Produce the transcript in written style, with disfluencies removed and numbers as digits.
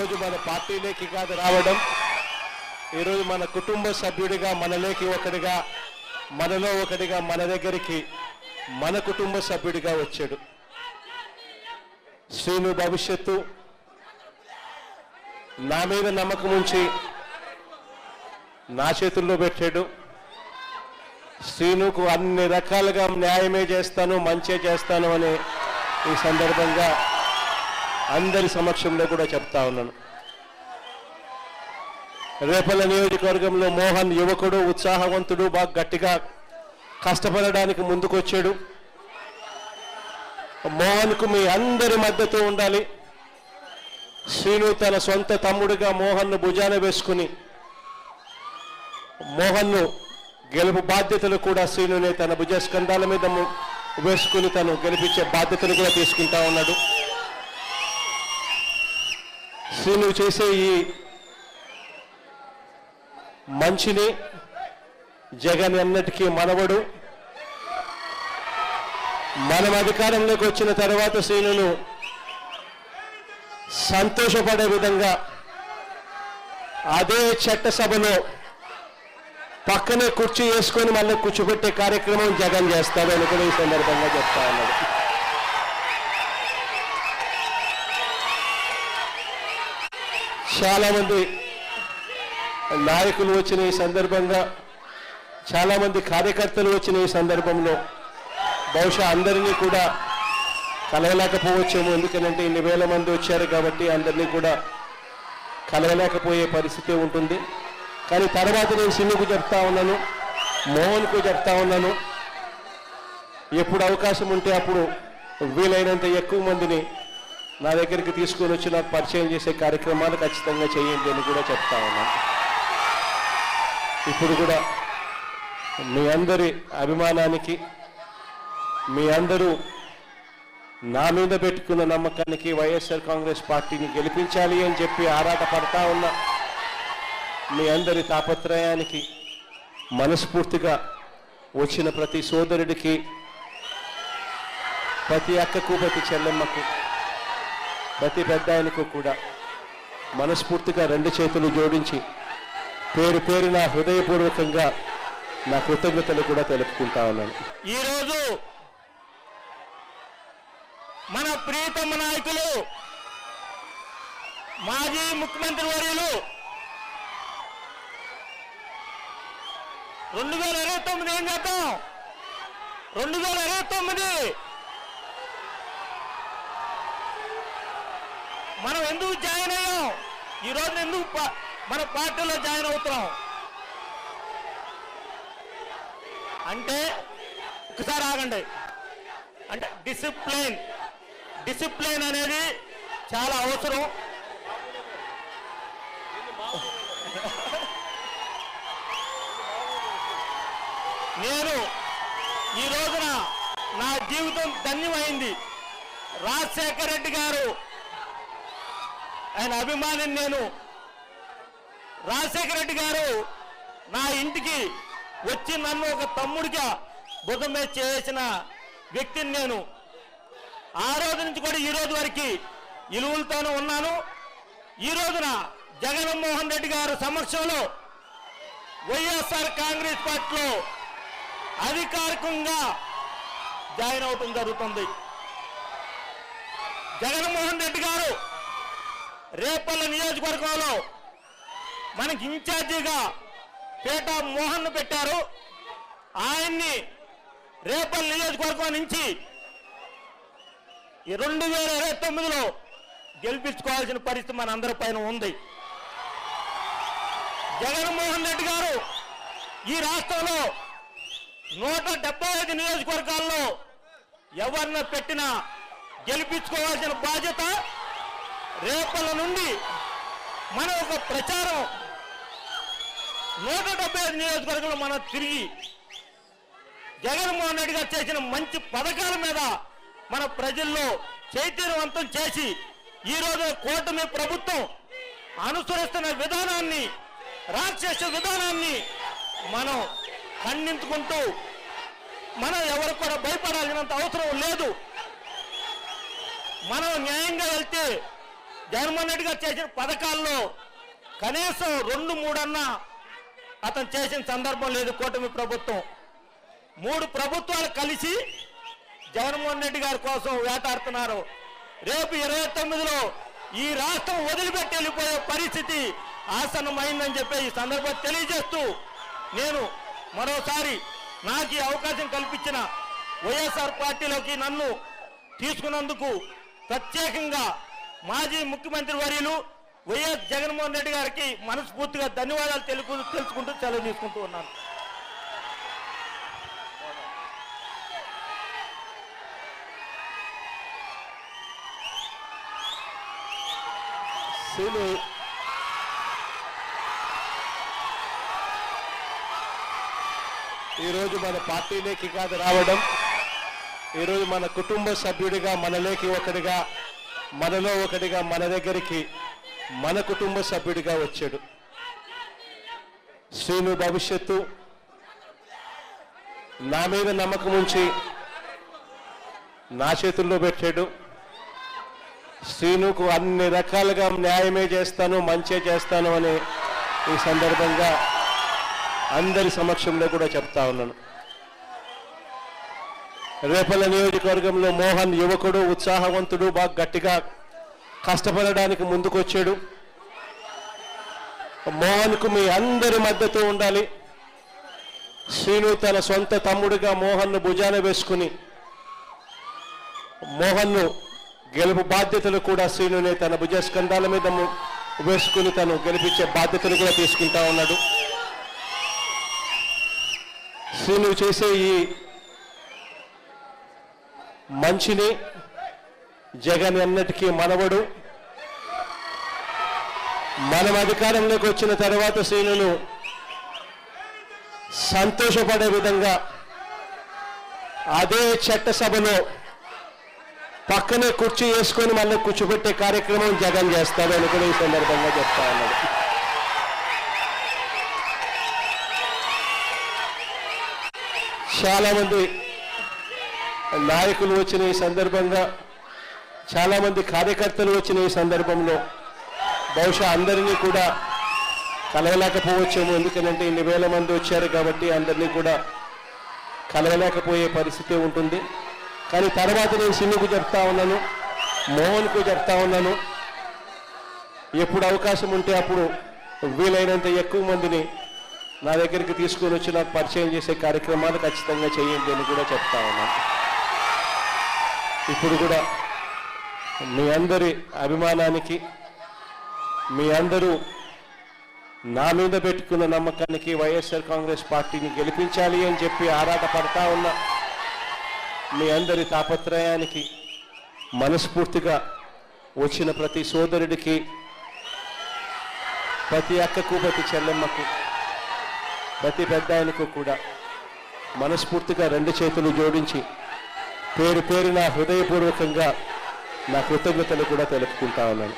ఈరోజు మన పార్టీలోకి కాదు రావడం, ఈరోజు మన కుటుంబ సభ్యుడిగా, మనలోకి ఒకటిగా, మనలో ఒకటిగా, మన దగ్గరికి మన కుటుంబ సభ్యుడిగా వచ్చాడు. శ్రీను భవిష్యత్తు నా మీద నమ్మకం ఉంచి నా చేతుల్లో పెట్టాడు. శ్రీనుకు అన్ని రకాలుగా న్యాయమే చేస్తాను, మంచే చేస్తాను అని ఈ సందర్భంగా అందరి సమక్షంలో కూడా చెప్తా ఉన్నాను. రేపల్ల నియోజకవర్గంలో మోహన్ యువకుడు, ఉత్సాహవంతుడు, బాగా గట్టిగా కష్టపడడానికి ముందుకొచ్చాడు. మోహన్కు మీ అందరి మద్దతు ఉండాలి. శ్రీను తన సొంత తమ్ముడిగా మోహన్ను భుజాన వేసుకుని మోహన్ను గెలుపు బాధ్యతలు కూడా శ్రీనునే తన భుజస్కంధాల మీద వేసుకుని తను గెలిపించే బాధ్యతలు కూడా తీసుకుంటా ఉన్నాడు. శ్రీను చేసే ఈ మంచిని జగన్ ఎన్నటికీ మనవడు. మనం అధికారంలోకి వచ్చిన తర్వాత శ్రీనును సంతోషపడే విధంగా అదే చట్టసభలో పక్కనే కుర్చీ వేసుకొని మళ్ళీ కూర్చోబెట్టే కార్యక్రమం జగన్ చేస్తాడు అని కూడా ఈ సందర్భంగా చెప్తా ఉన్నాడు. చాలామంది నాయకులు వచ్చిన ఈ సందర్భంగా, చాలామంది కార్యకర్తలు వచ్చిన ఈ సందర్భంలో బహుశా అందరినీ కూడా కలవలేకపోవచ్చేమో. ఎందుకంటే ఇన్ని వేల మంది వచ్చారు కాబట్టి అందరినీ కూడా కలవలేకపోయే పరిస్థితి ఉంటుంది. కానీ తర్వాత నేను సిన్నుకు చెప్తా ఉన్నాను, మోహన్కు చెప్తా ఉన్నాను, ఎప్పుడు అవకాశం ఉంటే అప్పుడు వీలైనంత ఎక్కువ మందిని నా దగ్గరికి తీసుకొని వచ్చి నాకు పరిచయం చేసే కార్యక్రమాలు ఖచ్చితంగా చేయండి అని కూడా చెప్తా ఉన్నాను. ఇప్పుడు కూడా మీ అందరి అభిమానానికి, మీ అందరూ నా మీద పెట్టుకున్న నమ్మకానికి, వైఎస్ఆర్ కాంగ్రెస్ పార్టీని గెలిపించాలి అని చెప్పి ఆరాట పడతా ఉన్న మీ అందరి తాపత్రయానికి మనస్ఫూర్తిగా వచ్చిన ప్రతి సోదరుడికి, ప్రతి అక్కకు, ప్రతి చెల్లెమ్మకు, ప్రతి పెద్ద ఆయనకు కూడా మనస్ఫూర్తిగా రెండు చేతులు జోడించి పేరు పేరున హృదయపూర్వకంగా నా కృతజ్ఞతలు కూడా తెలుపుకుంటా ఉన్నాను. ఈరోజు మన ప్రియతమ నాయకులు, మాజీ ముఖ్యమంత్రి వర్యులు 2029 ఏం చేద్దాం, 2029 మనం ఎందుకు జాయిన్ అయ్యాం, ఈరోజు ఎందుకు మన పార్టీలో జాయిన్ అవుతున్నాం అంటే, ఒకసారి ఆగండి. అంటే డిసిప్లిన్ అనేది చాలా అవసరం. నేను ఈ రోజున నా జీవితం ధన్యమైంది. రాజశేఖర రెడ్డి గారు ఆయన అభిమానిని నేను. రాజశేఖర రెడ్డి గారు నా ఇంటికి వచ్చి నన్ను ఒక తమ్ముడిగా భుజం మీద చేసిన వ్యక్తిని నేను. ఆ రోజు నుంచి కూడా ఈ రోజు వరకు ఇలువలతోనే ఉన్నాను. ఈ రోజున జగన్మోహన్ రెడ్డి గారు సమక్షంలో వైఎస్ఆర్ కాంగ్రెస్ పార్టీలో అధికారికంగా జాయిన్ అవటం జరుగుతుంది. జగన్మోహన్ రెడ్డి గారు రేపల్ల నియోజకవర్గంలో మనకి ఇన్ఛార్జిగా పేట మోహన్ పెట్టారు. ఆయన్ని రేపల్ల నియోజకవర్గం నుంచి 2029లో గెలిపించుకోవాల్సిన పరిస్థితి మన అందరి పైన ఉంది. జగన్మోహన్ రెడ్డి గారు ఈ రాష్ట్రంలో 175 నియోజకవర్గాల్లో ఎవరిని పెట్టినా గెలిపించుకోవాల్సిన బాధ్యత రేపల నుండి మన ఒక ప్రచారం 175 నియోజకవర్గంలో మనం తిరిగి జగన్మోహన్ రెడ్డి గారు చేసిన మంచి పథకాల మీద మన ప్రజల్లో చైతన్యవంతం చేసి ఈరోజు కూటమి ప్రభుత్వం అనుసరిస్తున్న విధానాన్ని, రాక్షస విధానాన్ని మనం ఖండించుకుంటూ మనం ఎవరు కూడా భయపడాల్సినంత అవసరం లేదు. మనం న్యాయంగా వెళ్తే జగన్మోహన్ రెడ్డి గారు చేసిన పథకాల్లో కనీసం 2-3 అన్నా అతను చేసిన సందర్భం లేదు. కూటమి ప్రభుత్వం 3 ప్రభుత్వాలు కలిసి జగన్మోహన్ రెడ్డి గారి కోసం వేటాడుతున్నారు. రేపు 29లో ఈ రాష్ట్రం వదిలిపెట్టి వెళ్ళిపోయే పరిస్థితి ఆసన్నమైందని చెప్పి ఈ సందర్భంగా తెలియజేస్తూ నేను మరోసారి నాకు ఈ అవకాశం కల్పించిన వైఎస్ఆర్ పార్టీలోకి నన్ను తీసుకున్నందుకు ప్రత్యేకంగా మాజీ ముఖ్యమంత్రి వర్యులు వైఎస్ జగన్మోహన్ రెడ్డి గారికి మనస్ఫూర్తిగా ధన్యవాదాలు తెలుసుకుంటూ సెలవు తీసుకుంటూ ఉన్నాను. ఈరోజు మన పార్టీలోకి కాదు రావడం, ఈరోజు మన కుటుంబ సభ్యుడిగా మనలోకి ఒకటిగా, మనలో ఒకటిగా మన దగ్గరికి మన కుటుంబ సభ్యుడిగా వచ్చాడు. శ్రీను భవిష్యత్తు నా మీద నమ్మకం ఉంచి నా చేతుల్లో పెట్టాడు. శ్రీనుకు అన్ని రకాలుగా న్యాయమే చేస్తాను, మంచే చేస్తాను అని ఈ సందర్భంగా అందరి సమక్షంలో కూడా చెప్తా ఉన్నాను. రేపల్ల నియోజకవర్గంలో మోహన్ యువకుడు, ఉత్సాహవంతుడు, బాగా గట్టిగా కష్టపడడానికి ముందుకొచ్చాడు. మోహన్కు మీ అందరి మద్దతు ఉండాలి. శ్రీను తన సొంత తమ్ముడిగా మోహన్ను భుజాన వేసుకుని మోహన్ను గెలుపు బాధ్యతలు కూడా శ్రీనునే తన భుజస్కంధాల మీద వేసుకుని తను గెలిపించే బాధ్యతలు కూడా తీసుకుంటా ఉన్నాడు. శ్రీను చేసే ఈ మంచిని జగన్ ఎన్నటికీ మనవడు. మనం అధికారంలోకి వచ్చిన తర్వాత శ్రీనును సంతోషపడే విధంగా అదే చట్టసభలో పక్కనే కుర్చీ వేసుకొని మళ్ళీ కూర్చోబెట్టే కార్యక్రమం జగన్ చేస్తాడు అని కూడా ఈ సందర్భంగా చెప్తా ఉన్నాడు. చాలామంది నాయకులు వచ్చిన ఈ సందర్భంగా, చాలామంది కార్యకర్తలు వచ్చిన ఈ సందర్భంలో బహుశా అందరినీ కూడా కలవలేకపోవచ్చేమో. ఎందుకంటే ఇన్ని వేల మంది వచ్చారు కాబట్టి అందరినీ కూడా కలవలేకపోయే పరిస్థితి ఉంటుంది. కానీ తర్వాత నేను సిన్నుకు చెప్తా ఉన్నాను, మోహన్కు చెప్తా ఉన్నాను, ఎప్పుడు అవకాశం ఉంటే అప్పుడు వీలైనంత ఎక్కువ మందిని నా దగ్గరికి తీసుకొని వచ్చి నాకు పరిచయం చేసే కార్యక్రమాలు ఖచ్చితంగా చేయండి అని కూడా చెప్తా ఉన్నాను. ఇప్పుడు కూడా మీ అందరి అభిమానానికి, మీ అందరూ నా మీద పెట్టుకున్న నమ్మకానికి, వైఎస్ఆర్ కాంగ్రెస్ పార్టీని గెలిపించాలి అని చెప్పి ఆరాట పడతా ఉన్న మీ అందరి తాపత్రయానికి మనస్ఫూర్తిగా వచ్చిన ప్రతి సోదరుడికి, ప్రతి అక్కకు, ప్రతి చెల్లెమ్మకు, ప్రతి పెద్ద ఆయనకు కూడా మనస్ఫూర్తిగా 2 చేతులు జోడించి పేరు పేరున హృదయపూర్వకంగా నా కృతజ్ఞతలు కూడా తెలుపుకుంటా ఉన్నాను.